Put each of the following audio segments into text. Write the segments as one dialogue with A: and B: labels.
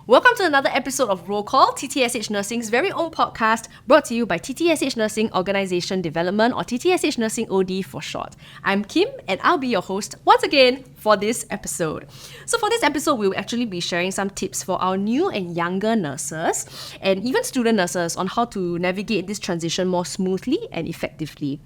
A: Welcome to another episode of Roll Call, TTSH Nursing's very own podcast, brought to you by TTSH Nursing Organisation Development, or TTSH Nursing OD for short. I'm Kim, and I'll be your host once again for this episode. So for this episode, we'll actually be sharing some tips for our new and younger nurses, and even student nurses, on how to navigate this transition more smoothly and effectively.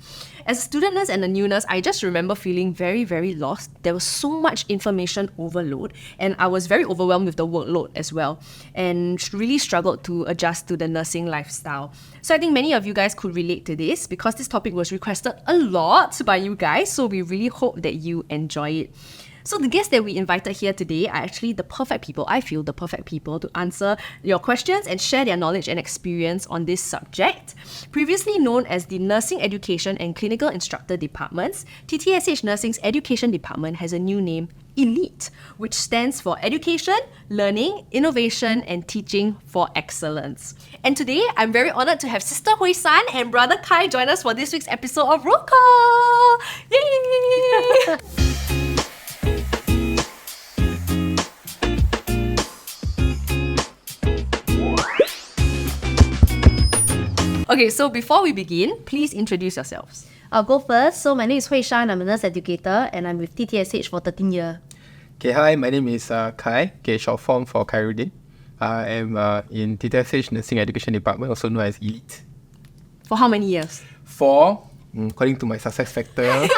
A: As a student nurse and a new nurse, I just remember feeling very, very lost. There was so much information overload, and I was very overwhelmed with the workload as well, and really struggled to adjust to the nursing lifestyle. So I think many of you guys could relate to this because this topic was requested a lot by you guys, so we really hope that you enjoy it. So the guests that we invited here today are actually the perfect people, I feel the perfect people, to answer your questions and share their knowledge and experience on this subject. Previously known as the Nursing Education and Clinical Instructor Departments, TTSH Nursing's Education Department has a new name, ELITE, which stands for Education, Learning, Innovation, and Teaching for Excellence. And today, I'm very honoured to have Sister Hui-san and Brother Khai join us for this week's episode of Roll Call! Yay! Okay, so before we begin, please introduce yourselves.
B: I'll go first. So my name is Shan. I'm a nurse educator and I'm with TTSH for 13 years.
C: Okay, hi, my name is Khai, short form for Khairuddin. I am in TTSH Nursing Education Department, also known as ELITE.
A: For how many years?
C: According to my success factor,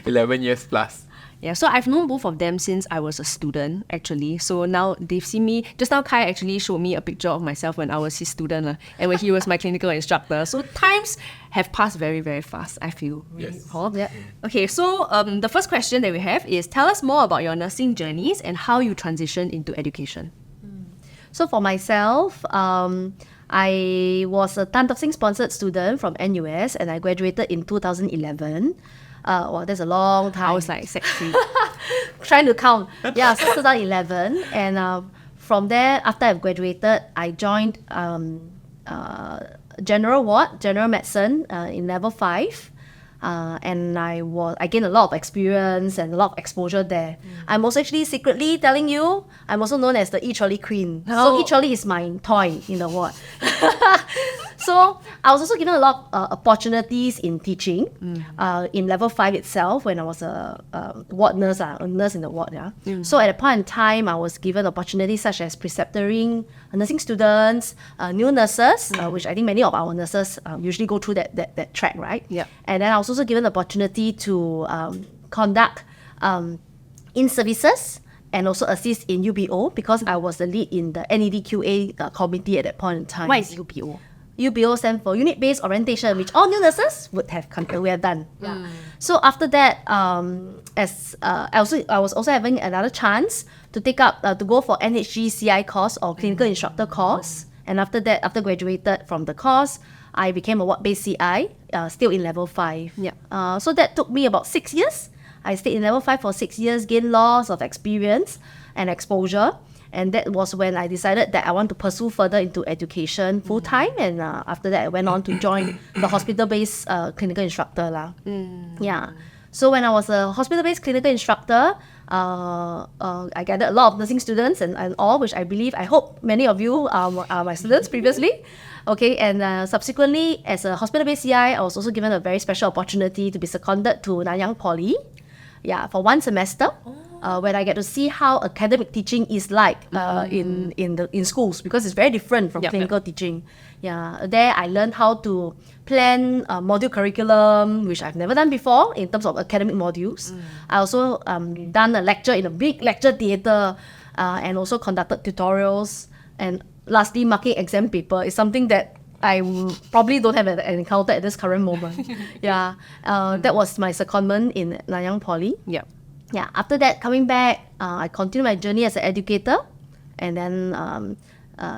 C: 11 years plus.
A: Yeah, so I've known both of them since I was a student, actually. So now they've seen me. Just now, Khai actually showed me a picture of myself when I was his student and when he was my clinical instructor. So times have passed very, very fast, I feel.
C: Yes.
B: Yeah.
A: Okay, so the first question that we have is, tell us more about your nursing journeys and how you transitioned into education.
B: So for myself, I was a Tan Tock Seng sponsored student from NUS and I graduated in 2011. That's a long time.
A: I was like sexy.
B: Trying to count. Yeah, so 2011. And from there, after I graduated, I joined general medicine in level 5. And I gained a lot of experience and a lot of exposure there. I'm also actually secretly telling you, I'm also known as the e-trolley queen. So e-trolley is my toy in the ward. So I was also given a lot of opportunities in teaching in level 5 itself when I was a ward nurse, a nurse in the ward. Yeah. So at a point in time, I was given opportunities such as preceptoring nursing students, new nurses, which I think many of our nurses usually go through that track, right?
A: Yeah.
B: And then I was also given the opportunity to conduct in-services and also assist in UBO because I was the lead in the NEDQA committee at that point in time.
A: What is UPO?
B: UBO stands for Unit-Based Orientation, which all new nurses would have done. Yeah. So after that, I was also having another chance to take up to go for NHG CI course or Clinical Instructor course. And after that, after graduated from the course, I became a ward-based CI, still in level 5.
A: Yeah.
B: So that took me about 6 years. I stayed in level 5 for 6 years, gained lots of experience and exposure. And that was when I decided that I want to pursue further into education full-time. And after that, I went on to join the hospital-based clinical instructor. Yeah. So when I was a hospital-based clinical instructor, I gathered a lot of nursing students and all, which I hope many of you are my students previously. Okay, and subsequently, as a hospital-based CI, I was also given a very special opportunity to be seconded to Nanyang Poly, for 1 semester. Where I get to see how academic teaching is like in schools because it's very different from clinical teaching. Yeah, there I learned how to plan module curriculum, which I've never done before in terms of academic modules. I also done a lecture in a big lecture theatre and also conducted tutorials. And lastly, marking exam paper is something that I probably don't have an encounter at this current moment. That was my secondment in Nanyang Poly. Yeah, after that, coming back, I continued my journey as an educator and then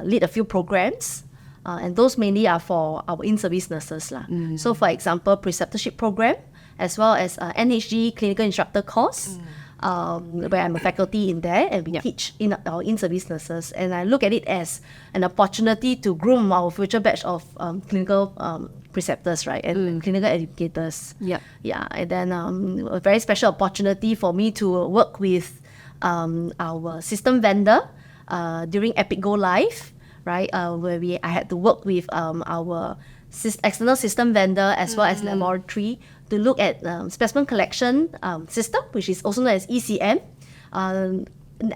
B: lead a few programs. And those mainly are for our in-service nurses. So for example, preceptorship program, as well as NHG clinical instructor course, where I'm a faculty in there and we teach in our in-service nurses. And I look at it as an opportunity to groom our future batch of clinical preceptors, right, and clinical educators. And then a very special opportunity for me to work with our system vendor during Epic Go Live, right, where I had to work with our external system vendor as well as laboratory to look at specimen collection system, which is also known as ECM.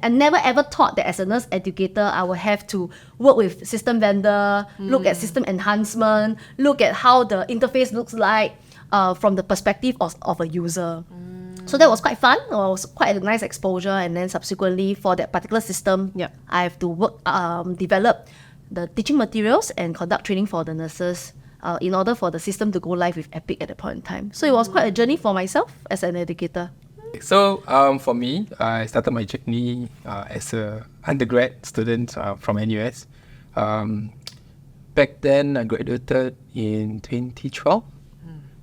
B: I never ever thought that as a nurse educator, I would have to work with system vendor, look at system enhancement, look at how the interface looks like from the perspective of a user. So that was quite fun. It was quite a nice exposure. And then subsequently for that particular system, I have to work, develop the teaching materials and conduct training for the nurses in order for the system to go live with Epic at that point in time. So it was quite a journey for myself as an educator.
C: So for me, I started my journey as a undergrad student from NUS. Back then, I graduated in 2012.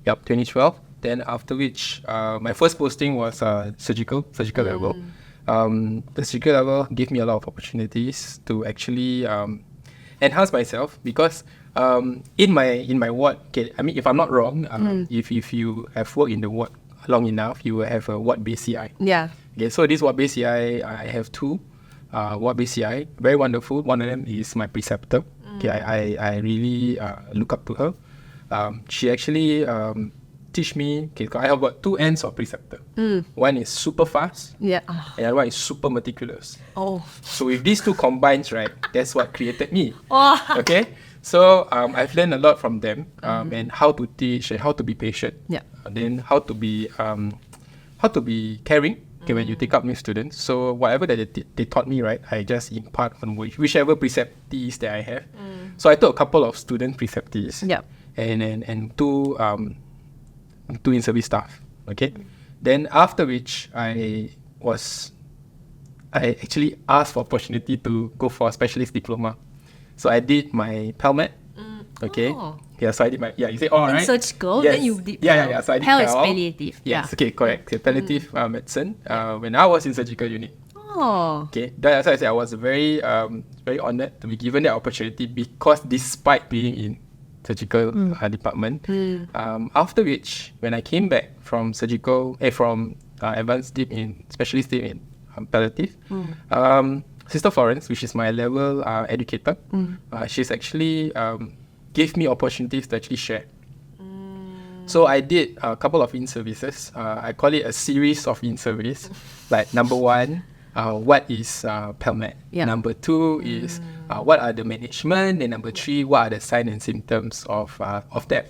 C: Yep, 2012. Then after which, my first posting was surgical level. The surgical level gave me a lot of opportunities to actually enhance myself because in my ward, okay, I mean, if I'm not wrong, if you have worked in the ward long enough, you will have a ward-based CI.
A: Yeah.
C: Okay, so this ward-based CI, I have two ward-based CI, very wonderful. One of them is my preceptor. Okay, I really look up to her. She actually teach me, okay, I have got two ends of preceptor. One is super fast, and the other one is super meticulous. So with these two combines, right, that's what created me. Okay, so I've learned a lot from them, and how to teach and how to be patient. Then how to be caring. Okay, when you take up new students. So whatever that they taught me, right, I just impart on whichever preceptees that I have. So I took a couple of student preceptees. And two in-service staff. Okay, then after which I actually asked for opportunity to go for a specialist diploma. So I did my PALMED. Okay. So I did my you say right.
A: Surgical.
C: Yes.
A: Then you did
C: So I did
A: PAL is palliative.
C: Yes. Okay. Correct. Palliative medicine. When I was in surgical unit. Okay. That's why I say I was very honored to be given that opportunity because despite being in surgical department, after which when I came back from surgical, from advanced deep in specialist deep in palliative, Sister Florence, which is my level educator, she's actually gave me opportunities to actually share. So I did a couple of in-services. I call it a series of in-service. Like number one, what is PALMED? Number two is what are the management? And number three, what are the signs and symptoms of death?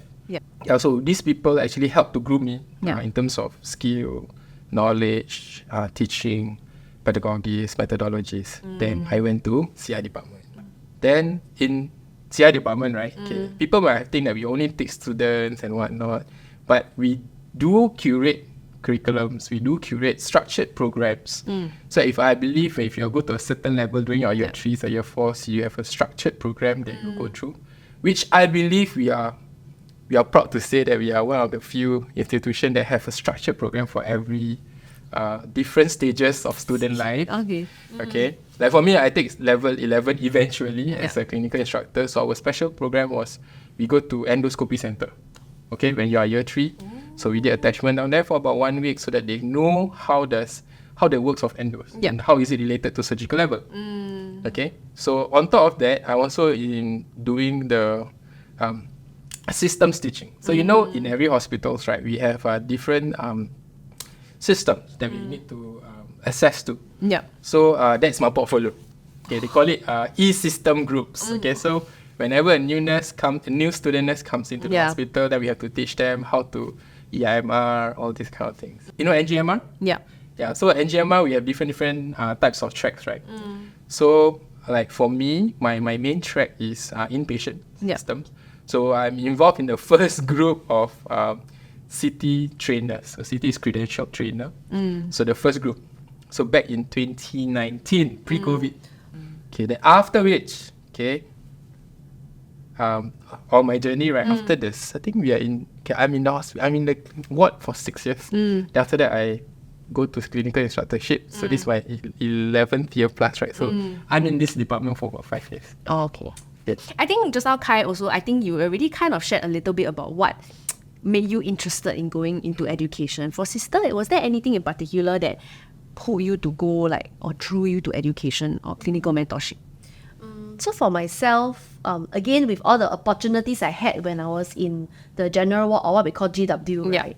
C: So these people actually help to groom me in terms of skill, knowledge, teaching, pedagogies, methodologies. Then I went to CI department. Then in CI department, right? Okay, people might think that we only take students and whatnot, but we do curate curriculums, we do curate structured programs. So if you go to a certain level during your year 3s or year 4s, you have a structured program that you go through, which I believe we are proud to say that we are one of the few institutions that have a structured program for every different stages of student life. Okay. Like for me, I take level 11 eventually as a clinical instructor. So our special program was we go to endoscopy center. Okay, when you are year 3. So we did attachment down there for about 1 week so that they know how the works of endos and how is it related to surgical level. Okay. So on top of that, I'm also in doing the systems teaching. So in every hospitals, right, we have different systems that we need to access to. So that's my portfolio. Okay, they call it e-system groups. Okay, so whenever a new student nurse comes into the hospital, then we have to teach them how to EIMR, all these kind of things. You know NGMR? So at NGMR we have different types of tracks, right? So like for me, my main track is inpatient systems. So I'm involved in the first group of CT trainers. So CT is credentialed trainer. So the first group. So back in 2019, pre-COVID. Okay, then after which, on my journey, right, after this, I think I'm in the hospital, I'm in the ward for 6 years. Then after that, I go to clinical instructorship. So this is my 11th year plus, right? So I'm in this department for about 5 years.
A: Okay. I think just now, Khai, also, I think you already kind of shared a little bit about what made you interested in going into education. For Sister, was there anything in particular that pulled you to go or drew you to education or clinical mentorship?
B: So for myself, again, with all the opportunities I had when I was in the general ward, or what we call GW,
A: Yeah.
B: right?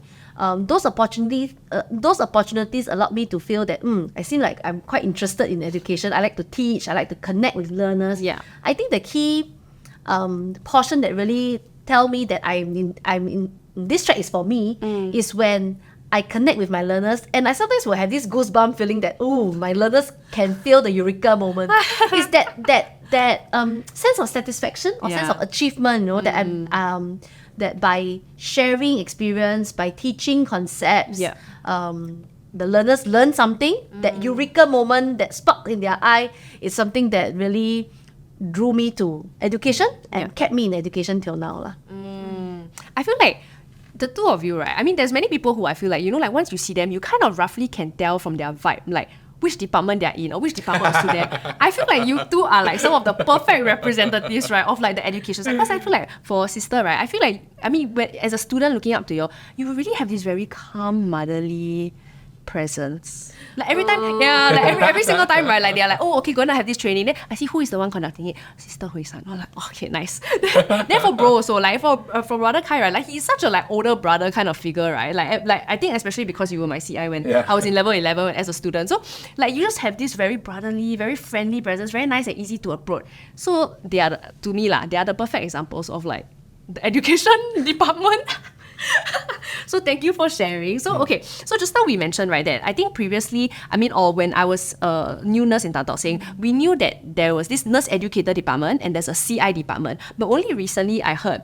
B: Those opportunities allowed me to feel that I seem like I'm quite interested in education. I like to teach. I like to connect with learners.
A: Yeah.
B: I think the key portion that really tell me that I'm in this track is for me is when I connect with my learners, and I sometimes will have this goosebump feeling that my learners can feel the eureka moment. It's that sense of satisfaction or sense
A: Yeah.
B: of achievement, that I'm that by sharing experience, by teaching concepts,
A: Yeah.
B: the learners learn something. That eureka moment, that spark in their eye, is something that really drew me to education and kept me in education till now lah.
A: I feel like the two of you, right? I mean, there's many people who I feel like, once you see them, you kind of roughly can tell from their vibe, like which department they're in or which department are there. I feel like you two are like some of the perfect representatives, right, of like the education. Because I feel like for sister, right, I feel like, as a student looking up to you, you really have this very calm, motherly presence. Like every time, every single time, right? Like they're like, oh, okay, gonna have this training. Then I see who is the one conducting it. Sister Hui San. I'm like, oh, okay, nice. Then for bro also, like for brother Khai, right? Like he's such a like older brother kind of figure, right? Like I think especially because you were my CI when I was in level 11 as a student. So like you just have this very brotherly, very friendly presence, very nice and easy to approach. So they are to me they are the perfect examples of like the education department. So thank you for sharing. So okay, so just now we mentioned, right, that I think previously, or when I was a new nurse in Tan Tock Seng, we knew that there was this nurse educator department and there's a CI department. But only recently I heard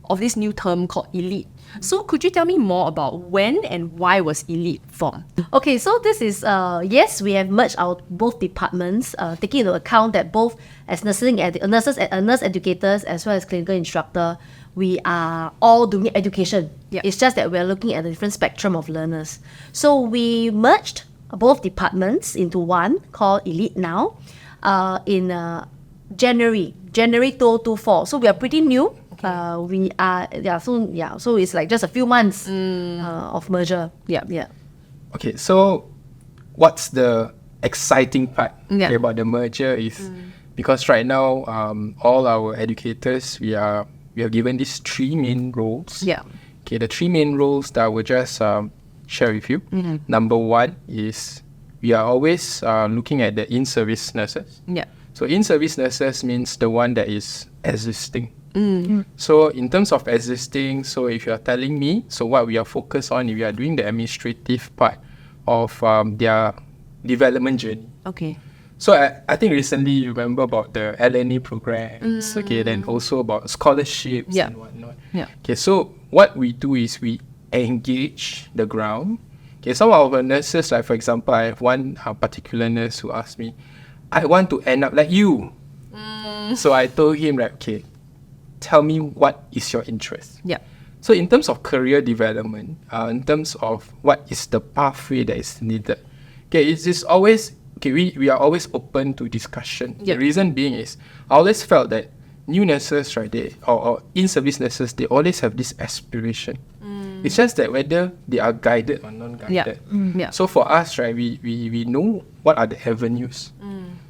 A: of this new term called elite. So could you tell me more about when and why was elite formed?
B: Okay, so this is yes, we have merged our both departments, taking into account that both as nurse educators as well as clinical instructor, we are all doing education.
A: Yep.
B: It's just that we're looking at a different spectrum of learners. So we merged both departments into one called Elite now, in January 2024. So we are pretty new. So it's like just a few months of merger. Yeah.
C: Okay, so what's the exciting part about the merger is because right now all our educators we are given these three main roles.
A: Yeah.
C: Okay, the three main roles that I will just share with you. Number one is we are always looking at the in-service nurses.
A: Yeah.
C: So in-service nurses means the one that is existing. So in terms of existing, so if you are telling me, so what we are focused on, we are doing the administrative part of their development journey.
A: Okay.
C: So I think recently you remember about the LNA programs, okay, then also about scholarships and whatnot.
A: Yeah.
C: Okay, so what we do is we engage the ground. Okay, some of our nurses, like for example, I have one particular nurse who asked me, I want to end up like you. So I told him, like, okay, tell me what is your interest.
A: Yeah.
C: So in terms of career development, in terms of what is the pathway that is needed, okay, it's always, okay, we are always open to discussion.
A: Yep.
C: The reason being is, I always felt that new nurses, right, or in-service nurses, they always have this aspiration. It's just that whether they are guided or non-guided.
A: Yeah.
C: So for us, right, we know what are the avenues.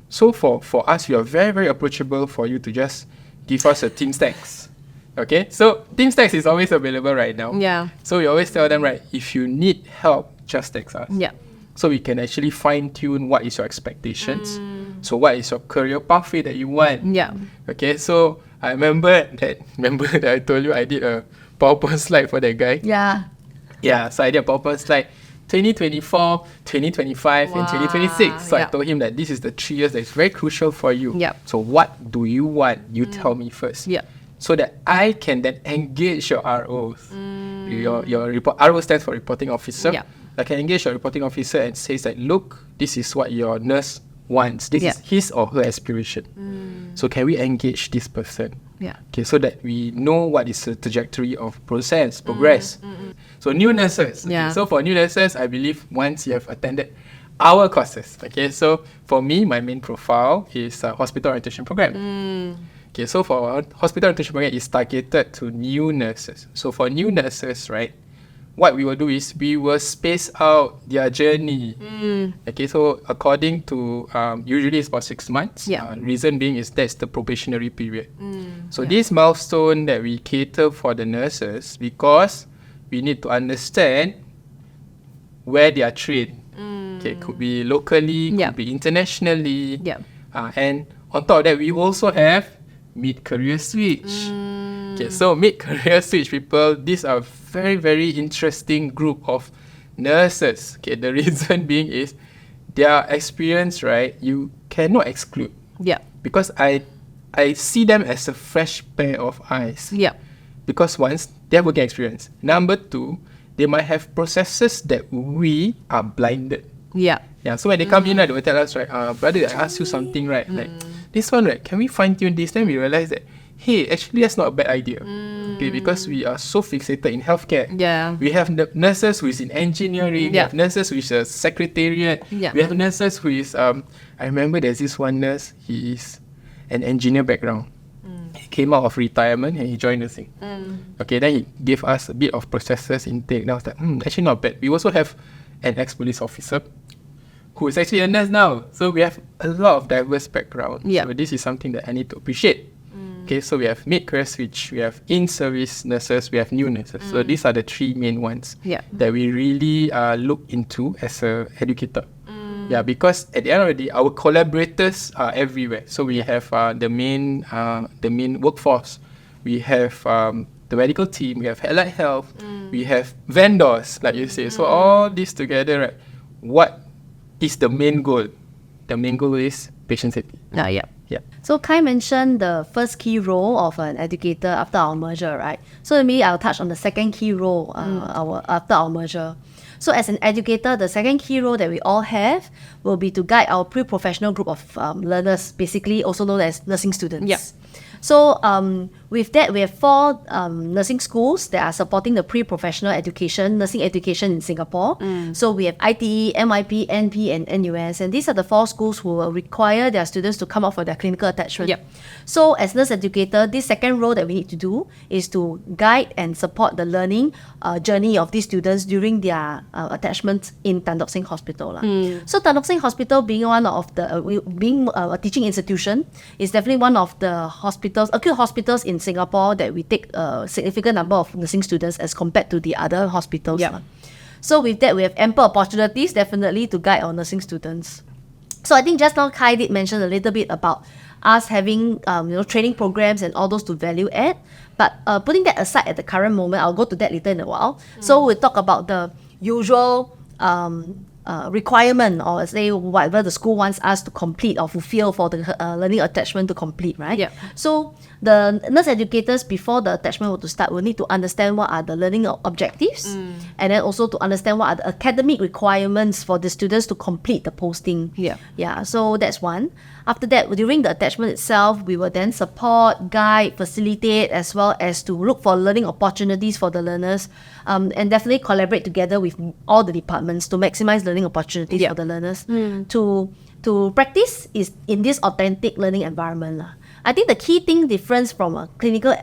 C: So for us, we are very, very approachable for you to just give us a Team Stacks. Okay, so Team Stacks is always available right now.
A: Yeah.
C: So we always tell them, right, if you need help, just text us.
A: Yeah.
C: So we can actually fine tune what is your expectations. So what is your career pathway that you want?
A: Yeah.
C: Okay, so I remember that I told you I did a PowerPoint slide for that guy.
B: Yeah.
C: Yeah, so I did a PowerPoint slide 2024, 2025 and 2026. So I told him that this is the 3 years that is very crucial for you.
A: Yep.
C: So what do you want? You tell me first.
A: Yeah.
C: So that I can then engage your ROs. Your report RO stands for reporting officer.
A: Yeah.
C: I can engage your reporting officer and says that, look, this is what your nurse wants. This is his or her aspiration. So can we engage this person?
A: Yeah.
C: Okay, so that we know what is the trajectory of progress. So new nurses. Okay,
A: Yeah.
C: so for new nurses, I believe once you have attended our courses. Okay, so for me, my main profile is hospital orientation program. Okay, so for our hospital orientation program is targeted to new nurses. So for new nurses, right, what we will do is we will space out their journey. Okay, so according to usually it's about 6 months. Reason being is that's the probationary period. So this milestone that we cater for the nurses because we need to understand where they are trained. Okay, could be locally, could be internationally. And on top of that, we also have mid-career switch. Okay, so mid-career switch people, these are very, very interesting group of nurses. Okay, the reason being is their experience, right, you cannot exclude. Because I see them as a fresh pair of eyes. Because once, they have working experience. Number two, they might have processes that we are blinded. So when they come in, they will tell us, right, brother, I asked you something, right, like this one, right, can we fine tune this? Then we realize that, hey, actually that's not a bad idea. Okay, because we are so fixated in healthcare. We have nurses who is in engineering, we have nurses who is a secretariat, we have nurses who is, I remember there's this one nurse, he is an engineer background. He came out of retirement and he joined nursing. Okay, then he gave us a bit of processes intake. Then I was like, actually not bad. We also have an ex-police officer who is actually a nurse now. So we have a lot of diverse background. So this is something that I need to appreciate. Okay, so we have mid-career switch, we have in-service nurses, we have new nurses. So these are the three main ones that we really look into as a educator. Because at the end of the day, our collaborators are everywhere. So we have the main workforce, we have the medical team, we have allied health, we have vendors, like you say. So all this together, right? What is the main goal? The main goal is patient safety.
B: So Khai mentioned the first key role of an educator after our merger, right? So maybe I'll touch on the second key role after our merger. So as an educator, the second key role that we all have will be to guide our pre-professional group of learners, basically also known as nursing students. So with that, we have 4 nursing schools that are supporting the pre-professional education, nursing education in Singapore. So we have ITE, MIP, NP, and NUS. And these are the 4 schools who will require their students to come out for their clinical attachment. So as nurse educator, this second role that we need to do is to guide and support the learning journey of these students during their attachment in Tan Tock Seng Hospital. So Tan Tock Seng Hospital being one of the, being a teaching institution, is definitely one of the hospitals, acute hospitals in Singapore that we take a significant number of nursing students as compared to the other hospitals. So with that, we have ample opportunities definitely to guide our nursing students. So I think just now Khai did mention a little bit about us having training programs and all those to value add. But putting that aside at the current moment, I'll go to that later in a while. So we'll talk about the usual requirement, or say whatever the school wants us to complete or fulfill for the learning attachment to complete, right? So the nurse educators, before the attachment were to start, will need to understand what are the learning objectives, and then also to understand what are the academic requirements for the students to complete the posting. So that's one. After that, during the attachment itself, we will then support, guide, facilitate, as well as to look for learning opportunities for the learners, and definitely collaborate together with all the departments to maximize learning opportunities for the learners to practice is in this authentic learning environment. I think the key thing difference from a clinical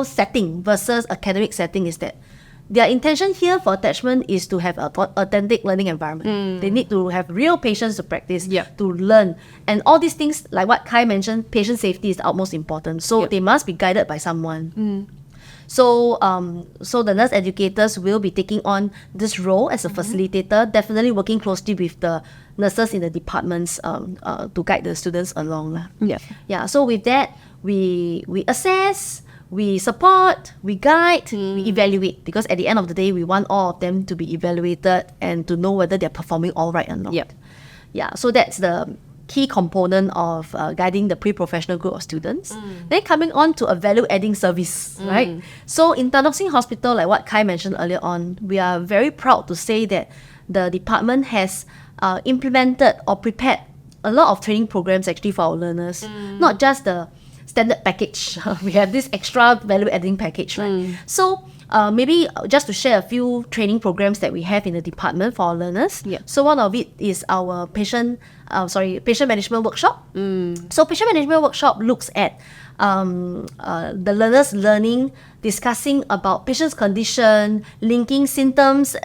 B: setting versus academic setting is that their intention here for attachment is to have an authentic learning environment. They need to have real patients to practice, to learn. And all these things, like what Khai mentioned, patient safety is the utmost important. So they must be guided by someone. So the nurse educators will be taking on this role as a facilitator, definitely working closely with the nurses in the departments to guide the students along. So with that, we assess, we support, we guide, we evaluate, because at the end of the day, we want all of them to be evaluated and to know whether they're performing all right or not. So that's the key component of guiding the pre-professional group of students. Then coming on to a value-adding service, right? So in Tan Tock Seng Hospital, like what Khai mentioned earlier on, we are very proud to say that the department has implemented or prepared a lot of training programs actually for our learners, not just the standard package. We have this extra value-adding package, right? So maybe just to share a few training programs that we have in the department for our learners. So one of it is our patient patient management workshop. So patient management workshop looks at the learners learning, discussing about patient's condition, linking symptoms,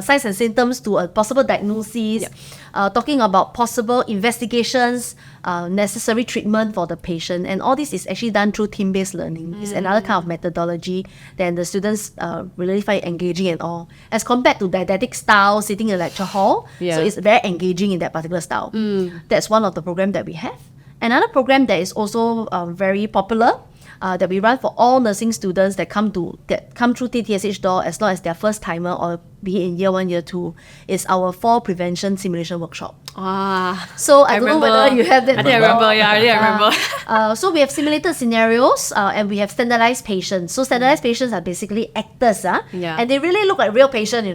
B: signs and symptoms to a possible diagnosis, talking about possible investigations, necessary treatment for the patient. And all this is actually done through team-based learning. It's another kind of methodology that the students really find engaging and all. As compared to didactic style, sitting in a lecture hall. So it's very engaging in that particular style. That's one of the programs that we have. Another program that is also very popular that we run for all nursing students that come through TTSH door as long as they're first timer or be in year 1, year 2 is our fall prevention simulation workshop. So I don't know whether you have that.
A: I think I remember. Yeah, I remember.
B: So we have simulated scenarios and we have standardized patients. So standardized patients are basically actors, and they really look like real patient,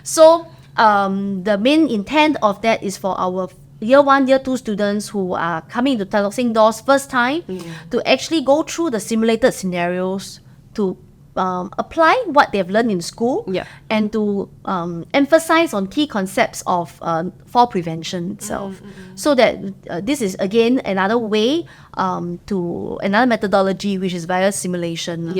B: So the main intent of that is for our year 1, year 2 students who are coming to nursing doors first time to actually go through the simulated scenarios to apply what they've learned in school and to emphasize on key concepts of fall prevention itself. So that this is again another way to another methodology which is via simulation.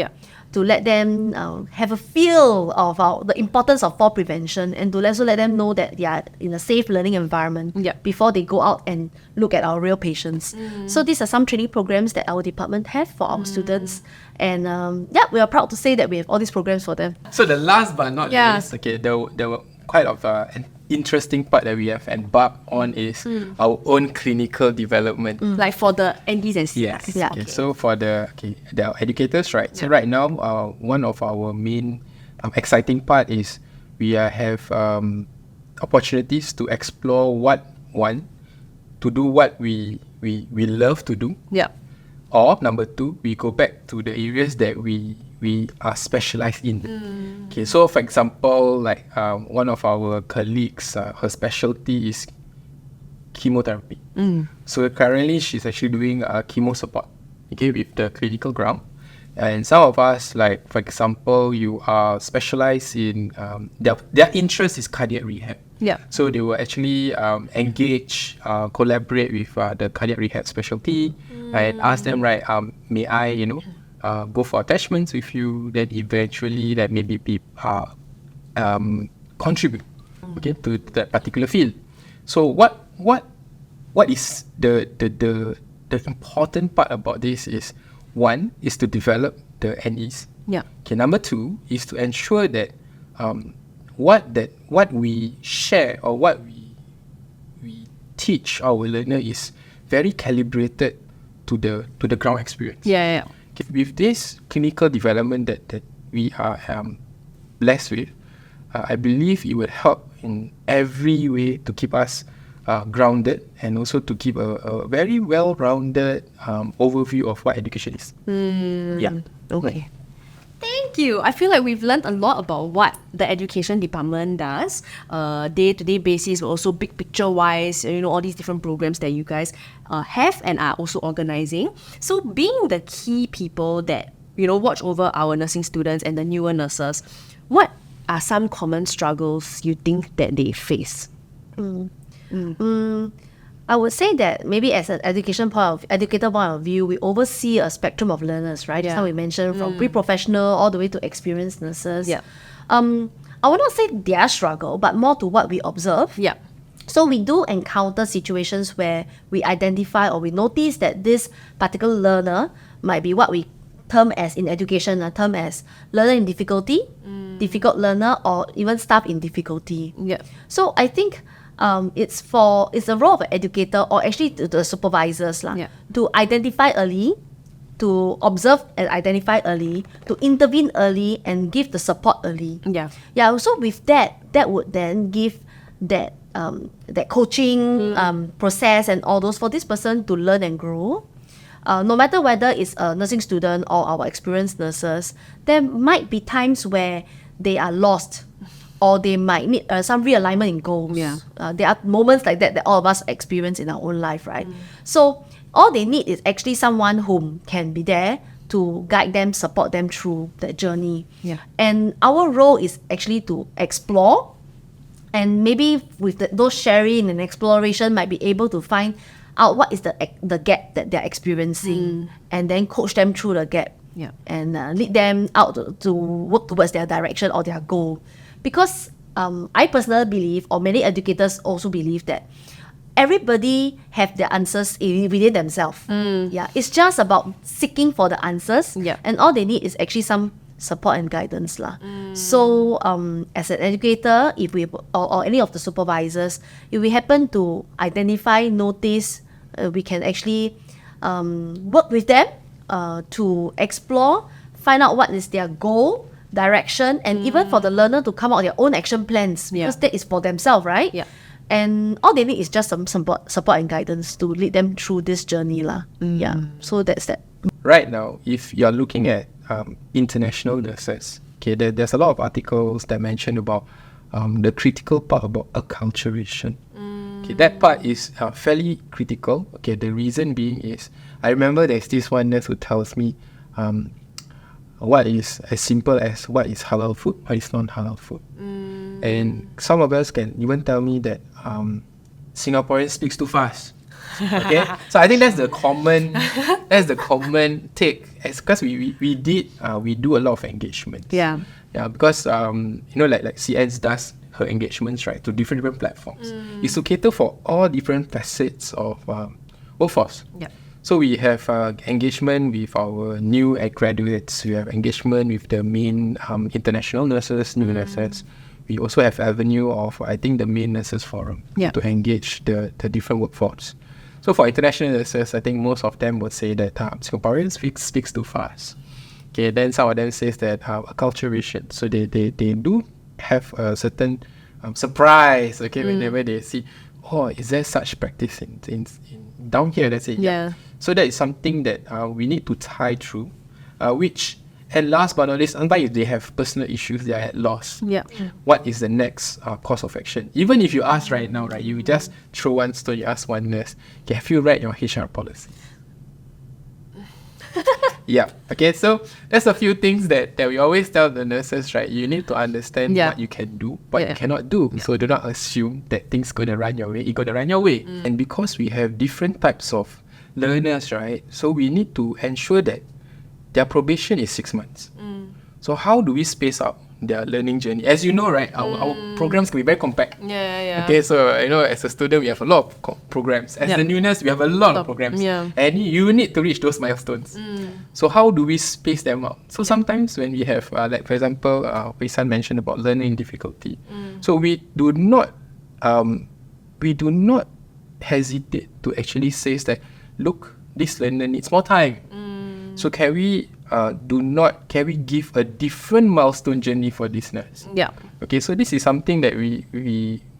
B: To let them have a feel of the importance of fall prevention and to also let them know that they are in a safe learning environment before they go out and look at our real patients. So these are some training programs that our department have for our students. And we are proud to say that we have all these programs for them.
C: So the last but not least, there were quite of an interesting part that we have embarked on is our own clinical development.
A: Like for the NDs and CIs.
C: Yes. Okay. So for the educators, right? So right now, one of our main exciting part is we have opportunities to explore to do what we love to do. Or number 2, we go back to the areas that we are specialized in. Okay, so for example, like one of our colleagues, her specialty is chemotherapy. So currently she's actually doing chemo support, with the clinical ground. And some of us, like for example, you are specialized in their interest is cardiac rehab. So they will actually engage, collaborate with the cardiac rehab specialty and ask them, right, may I, go for attachments with you, then eventually that maybe contribute to that particular field. So what is the important part about this is, 1 is to develop the NEs. Okay, number 2 is to ensure that what we share or what we teach our learner is very calibrated to the ground experience. Okay, with this clinical development that we are blessed with, I believe it would help in every way to keep us grounded and also to keep a very well-rounded overview of what education is.
B: Okay.
A: Thank you. I feel like we've learned a lot about what the education department does, day-to-day basis, but also big picture-wise, all these different programs that you guys have and are also organizing. So being the key people that, watch over our nursing students and the newer nurses, what are some common struggles you think that they face?
B: I would say that maybe as an educator point of view, we oversee a spectrum of learners, right? Just how we mentioned, from pre-professional all the way to experienced nurses. I would not say their struggle, but more to what we observe. So we do encounter situations where we identify or we notice that this particular learner might be what we term as in education, term as learner in difficulty, difficult learner, or even staff in difficulty. So I think it's the role of an educator or actually the supervisors to identify early, to observe and identify early, to intervene early and give the support early. So with that would then give that coaching process and all those for this person to learn and grow. No matter whether it's a nursing student or our experienced nurses, there might be times where they are lost or they might need some realignment in goals. There are moments like that all of us experience in our own life, right? So all they need is actually someone who can be there to guide them, support them through that journey. And our role is actually to explore And maybe with those sharing and exploration might be able to find out what is the gap that they're experiencing, and then coach them through the gap, and lead them out to work towards their direction or their goal. Because I personally believe, or many educators also believe, that everybody have their answers within themselves. Yeah, it's just about seeking for the answers, and all they need is actually some support and guidance lah. So as an educator, if we or any of the supervisors, if we happen to identify, notice, we can actually work with them to explore, find out what is their goal, direction, and even for the learner to come out with their own action plans, because that is for themselves, right? And all they need is just some support and guidance to lead them through this journey lah. So that's that.
C: Right now, if you're looking at international nurses, okay, there's a lot of articles that mention about the critical part about acculturation. Okay, that part is fairly critical. Okay, the reason being is, I remember there's this one nurse who tells me what is as simple as what is halal food, what is non-halal food. And some of us can even tell me that Singaporean speaks too fast. Okay, so I think that's the common take, because we do a lot of engagement. Because like CNs does her engagements, right, to different platforms. It's to cater for all different facets of workforce. So we have engagement with our new graduates. We have engagement with the main international nurses, new nurses. We also have avenue of, I think, the main nurses forum to engage the different workforce. So for international nurses, I think most of them would say that Singaporeans speaks too fast. Okay, then some of them says that acculturation. So they do have a certain surprise, okay, whenever they see, oh, is there such practice in down here, let's say. So that is something that we need to tie through, which, and last but not least, sometimes if they have personal issues, they are at loss. What is the next course of action? Even if you ask right now, right, you just throw one stone, you ask one nurse, okay, have you read your HR policy? Okay, so there's a few things that we always tell the nurses, right? You need to understand what you can do, what you cannot do. So do not assume that things gonna run your way, it's gonna run your way. And because we have different types of learners, right? So we need to ensure that their probation is 6 months. So how do we space out their learning journey? As you know, right, our programs can be very compact. Okay, so as a student, we have a lot of programs. As a new nurse, we have a lot of programs. And you need to reach those milestones. So how do we space them out? So sometimes when we have, like for example, Wei-san mentioned about learning difficulty. So we do not hesitate to actually say that, look, this learner needs more time. So can we give a different milestone journey for this nurse? Okay, so this is something that we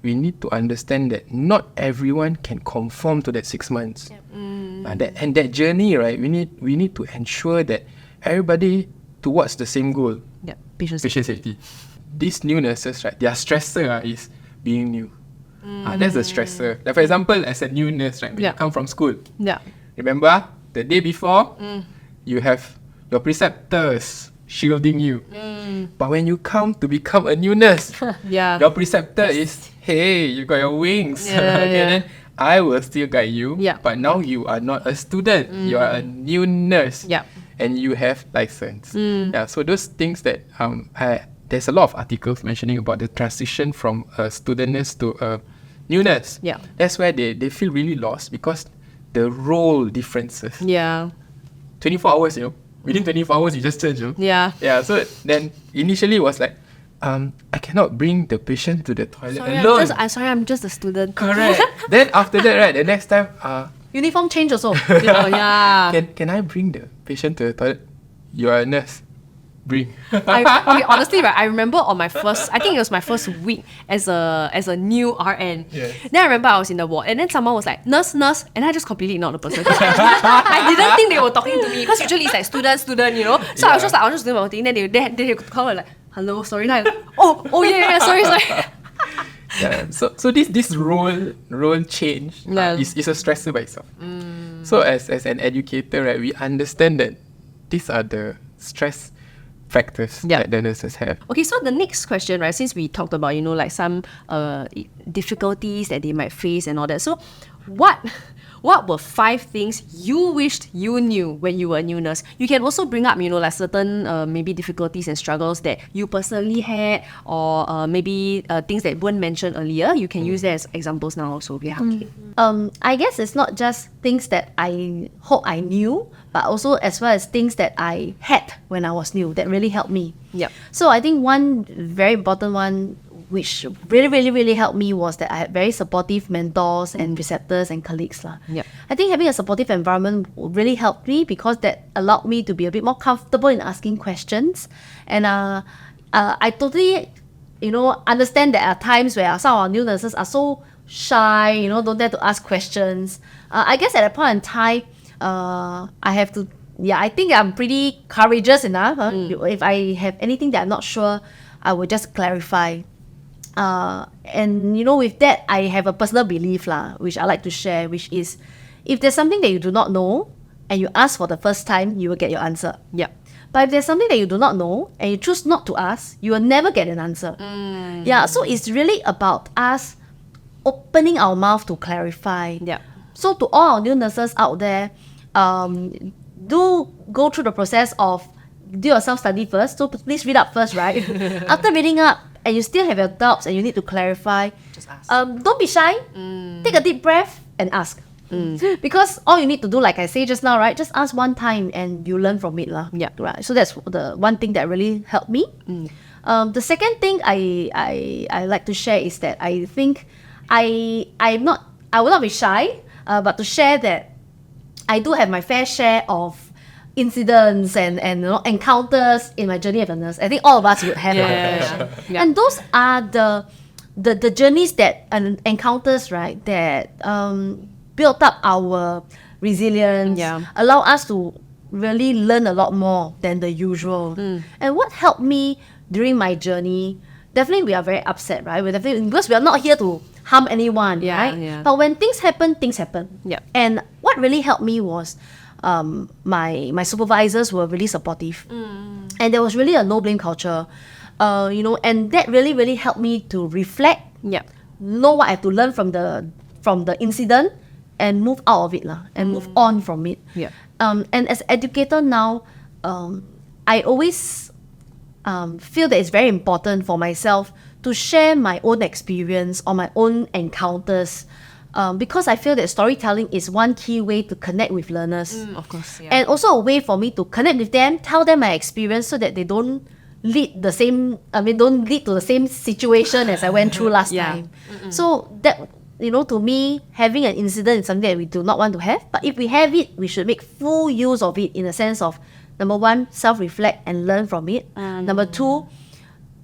C: need to understand, that not everyone can conform to that 6 months. And that journey, right, we need to ensure that everybody towards the same goal. Patient safety. These new nurses, right, their stressor is being new. That's the stressor. Like for example, as a new nurse, right, when you come from school, remember the day before, you have your preceptors shielding you. But when you come to become a new nurse, your preceptor is, hey, you got your wings. Then I will still guide you. But now you are not a student. You are a new nurse. And you have license. So those things that there's a lot of articles mentioning about the transition from a student nurse to a new nurse. That's where they feel really lost, because the role differences. 24 hours, within 24 hours, you just change. So then initially it was like, I cannot bring the patient to the toilet alone.
A: I'm just a student.
C: Correct. Then after that, right, the next time,
B: Uniform change also.
C: Can I bring the patient to the toilet? You are a nurse. Bring.
A: Okay, honestly, right, I remember on my first, I think it was my first week as a new RN. Then I remember I was in the ward, and then someone was like, nurse, and I just completely ignored the person. I didn't think they were talking to me, because usually it's like student, So I was just doing my own thing. Then they call me like, hello, sorry. Now sorry.
C: So this role change is a stressor by itself. So as an educator, right, we understand that these are the stress factors that the nurses have.
A: Okay, so the next question, right, since we talked about, like some difficulties that they might face and all that. So what were 5 things you wished you knew when you were a new nurse? You can also bring up, like certain maybe difficulties and struggles that you personally had, or maybe things that weren't mentioned earlier. You can use that as examples now also. Yeah. Okay.
B: I guess it's not just things that I hope I knew, but also as well as things that I had when I was new that really helped me.
A: Yep.
B: So I think one very important one which really helped me was that I had very supportive mentors and preceptors and colleagues.
A: Yep.
B: I think having a supportive environment really helped me because that allowed me to be a bit more comfortable in asking questions. And I totally, understand there are times where some of our new nurses are so shy, don't dare to ask questions. I guess at that point in time, I think I'm pretty courageous enough. If I have anything that I'm not sure, I will just clarify. And with that, I have a personal belief which I like to share, which is if there's something that you do not know and you ask for the first time, you will get your answer.
A: Yep.
B: But if there's something that you do not know and you choose not to ask, you will never get an answer. Yeah, so it's really about us opening our mouth to clarify.
A: Yep.
B: So to all our new nurses out there, do go through the process of do your self-study first. So please read up first, right? After reading up, and you still have your doubts and you need to clarify,
A: just ask.
B: Don't be shy. Take a deep breath and ask. Because all you need to do, like I say just now, right, just ask one time and you learn from it.
A: Yeah.
B: Right. So that's the one thing that really helped me. The second thing I like to share is that I think I will not be shy, but to share that I do have my fair share of incidents and encounters in my journey as a nurse. I think all of us would have.
A: Yeah.
B: And those are the journeys that and encounters, right, that built up our resilience, allow us to really learn a lot more than the usual. And what helped me during my journey, definitely we are very upset, right? Because we are not here to harm anyone, right?
A: Yeah.
B: But when things happen.
A: Yep.
B: And what really helped me was my supervisors were really supportive, and there was really a no blame culture, and that really helped me to reflect, know what I have to learn from the incident, and move out of it and move on from it. And as educator now, I always feel that it's very important for myself to share my own experience or my own encounters. Because I feel that storytelling is one key way to connect with learners.
A: Of course, yeah.
B: And also a way for me to connect with them, tell them my experience so that they don't lead to the same situation as I went through last time. So that, to me, having an incident is something that we do not want to have. But if we have it, we should make full use of it in the sense of, number one, self-reflect and learn from it. Number two,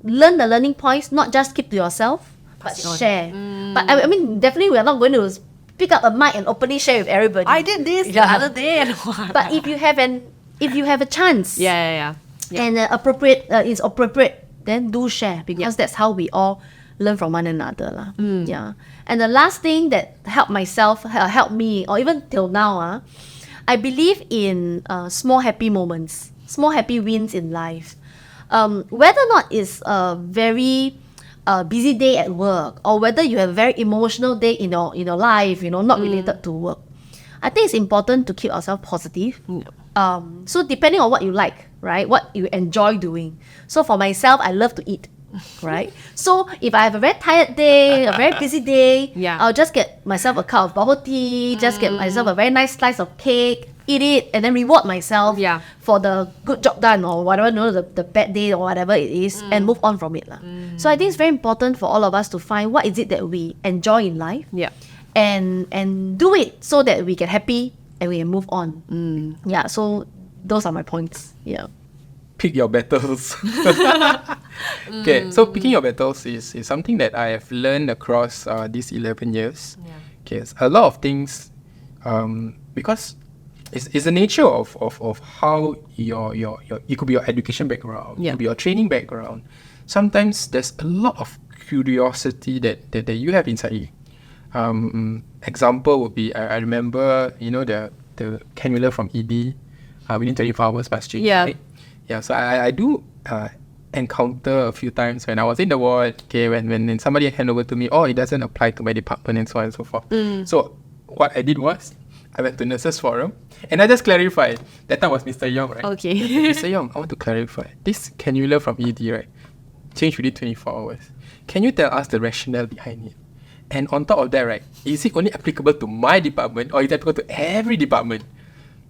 B: learn the learning points, not just keep to yourself, but share. But I mean, definitely we are not going to pick up a mic and openly share with everybody.
A: I did this the other day.
B: But if you have a chance,
A: yeah.
B: and it's appropriate, then do share, because that's how we all learn from one another. Yeah. And the last thing that helped me, or even till now, I believe in small happy moments, small happy wins in life. Whether or not it's a very busy day at work, or whether you have a very emotional day in your life, not related to work, I think it's important to keep ourselves positive. So depending on what you like, right, what you enjoy doing. So for myself, I love to eat, right? So if I have a very tired day, a very busy day, I'll just get myself a cup of bubble tea, just get myself a very nice slice of cake, eat it, and then reward myself for the good job done, or whatever, the bad day or whatever it is, and move on from it. So I think it's very important for all of us to find what is it that we enjoy in life, and do it so that we get happy and we can move on. So those are my points.
C: Pick your battles. Okay, so picking your battles is something that I have learned across these 11 years. Okay, a lot of things, because it's the nature of how it could be your education background, it could be your training background. Sometimes there's a lot of curiosity that you have inside you. Example would be, I remember, the cannula from ED within 24 hours must change. Right? Yeah, so I do encounter a few times when I was in the ward, okay, when somebody hand over to me, oh, it doesn't apply to my department and so on and so forth. So what I did was, I went to nurses forum and I just clarified. That time was Mr. Yong, right?
A: Okay.
C: Mr. Yong, I want to clarify. This cannula from ED, right? Changed within 24 hours. Can you tell us the rationale behind it? And on top of that, right, is it only applicable to my department or is it applicable to every department?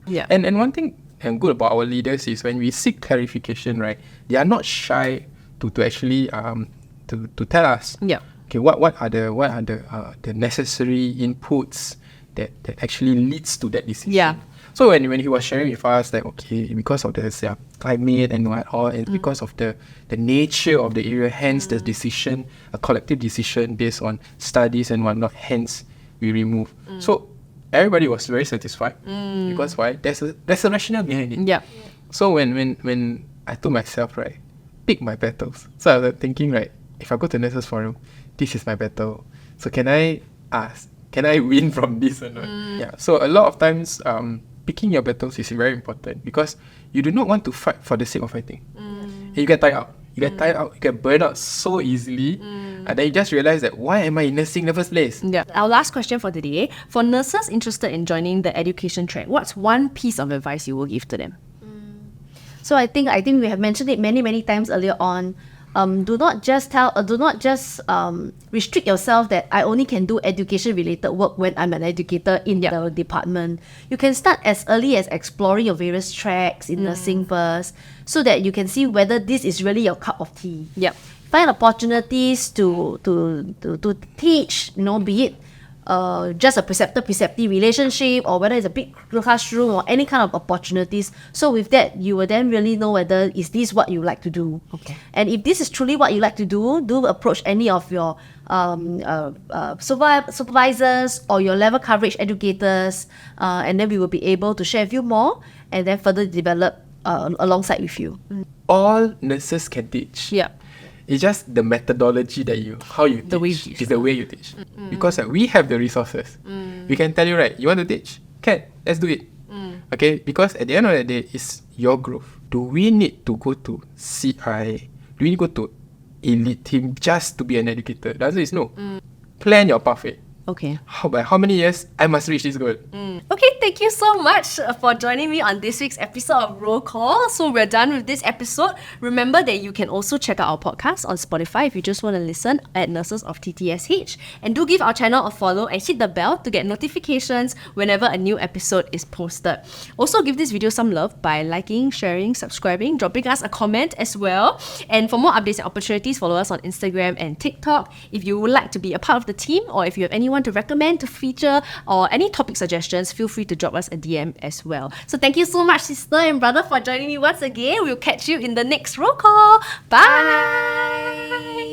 A: Yeah.
C: And one thing good about our leaders is when we seek clarification, right, they are not shy to actually to tell us.
A: Yeah.
C: Okay, what are the necessary inputs that actually leads to that decision.
A: Yeah.
C: So when he was sharing with us that, okay, because of the climate and what all, and because of the nature of the area, hence the decision, a collective decision based on studies and whatnot, hence we remove. So everybody was very satisfied because why? There's a rationale behind it.
A: Yeah.
C: So when I told myself, right, pick my battles. So I was thinking, right, if I go to nurses forum, this is my battle. So can I win from this or not? Yeah. So a lot of times, picking your battles is very important because you do not want to fight for the sake of fighting. And you get tired out. You get burned out so easily. And then you just realize that why am I in nursing in the first place?
A: Yeah. Our last question for today. For nurses interested in joining the education track, what's one piece of advice you will give to them?
B: So I think we have mentioned it many times earlier on. Do not just restrict yourself that I only can do education related work when I'm an educator in the department. You can start as early as exploring your various tracks in nursing first, so that you can see whether this is really your cup of tea.
A: Yep.
B: Find opportunities to teach, be it just a preceptor-preceptee relationship, or whether it's a big classroom or any kind of opportunities. So with that, you will then really know whether is this what you like to do.
A: Okay.
B: And if this is truly what you like to do approach any of your supervisors or your level coverage educators, and then we will be able to share with you more and then further develop alongside with you.
C: All nurses can teach.
A: Yeah.
C: It's just the methodology how you teach.
A: The way you teach.
C: It's the way you teach. Because we have the resources. We can tell you, right, you want to teach? Can. Let's do it. Okay? Because at the end of the day, it's your growth. Do we need to go to CI? Do we need to go to elite team just to be an educator? The answer is no. Plan your pathway.
A: Okay.
C: By how many years I must reach this goal?
A: Okay, thank you so much for joining me on this week's episode of Roll Call. So we're done with this episode. Remember that you can also check out our podcast on Spotify if you just want to listen at Nurses of TTSH. And do give our channel a follow and hit the bell to get notifications whenever a new episode is posted. Also give this video some love by liking, sharing, subscribing, dropping us a comment as well. And for more updates and opportunities, follow us on Instagram and TikTok. If you would like to be a part of the team, or if you have anyone to recommend to feature or any topic suggestions, feel free to drop us a DM as well. So thank you so much, sister and brother, for joining me once again. We'll catch you in the next roll call. Bye.